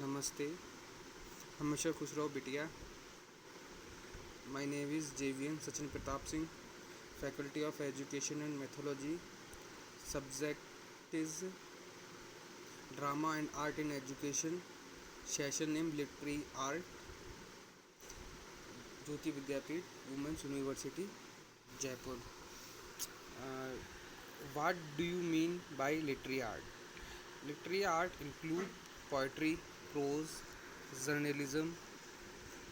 नमस्ते। हमेशा खुश रहो बिटिया। My name is JVN Sachin Pratap Singh, Faculty of Education and Mythology. Subject is Drama and Art in Education. Session name Literary Art. Jyoti Vidyapeeth, women's university, Jaipur. What do you mean by literary art? Literary art include poetry, prose, journalism,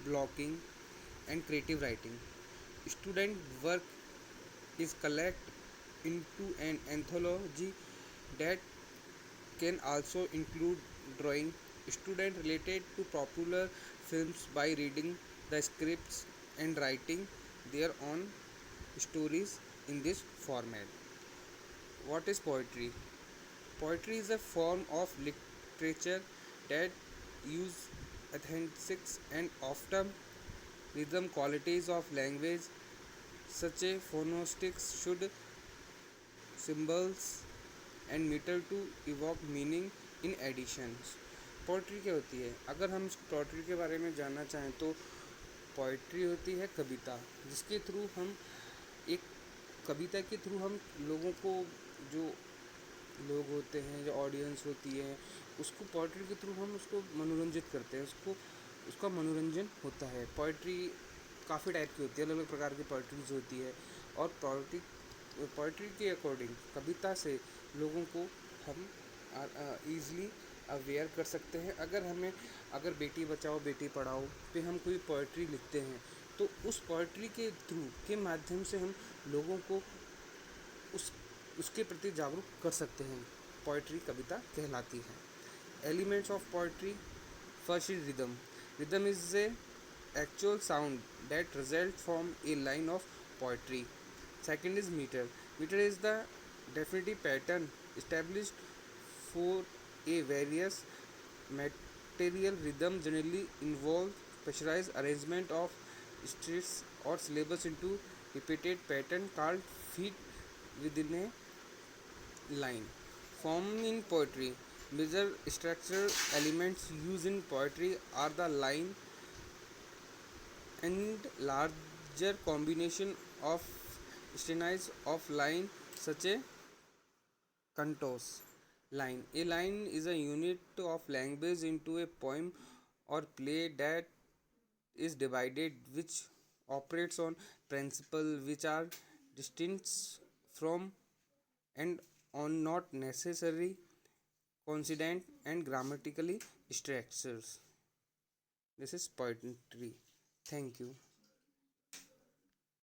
blogging, and creative writing. Student work is collected into an anthology that can also include drawing. Student related to popular films by reading the scripts and writing their own stories in this format. What is poetry? Poetry is a form of literature that use authentic and often rhythm qualities of language, such as phonetics should symbols and meter to evoke meaning in additions. Poetry क्या होती है? अगर हम इस poetry के बारे में जानना चाहें तो पोइट्री होती है कविता, जिसके थ्रू हम एक कविता के थ्रू हम लोगों को, जो लोग होते हैं, जो ऑडियंस होती है, उसको पोइट्री के थ्रू हम उसको मनोरंजित करते हैं, उसका मनोरंजन होता है. पोइट्री काफ़ी टाइप की होती है, अलग अलग प्रकार की पोइट्रीज होती है. और पोइट्री के अकॉर्डिंग कविता से लोगों को हम ईज़िली अवेयर कर सकते हैं. अगर बेटी बचाओ बेटी पढ़ाओ पे हम कोई पोइट्री लिखते हैं तो उस पोइट्री के थ्रू के माध्यम से हम लोगों को उसके प्रति जागरूक कर सकते हैं. पोइट्री कविता कहलाती है. Elements of poetry. First is rhythm. Rhythm is a actual sound that result from a line of poetry. Second is meter. Meter is the definitive pattern established for a various material. Rhythm generally involve specialized arrangement of streets or syllables into repeated pattern called feet within a line. Form in poetry. Major structural elements used in poetry are the line and larger combination of stanzas of line, such a cantos. Line. A line is a unit of language into a poem or play that is divided, which operates on principles which are distinct from and on not necessary consonant and grammatically structures. This is poetry. Thank you.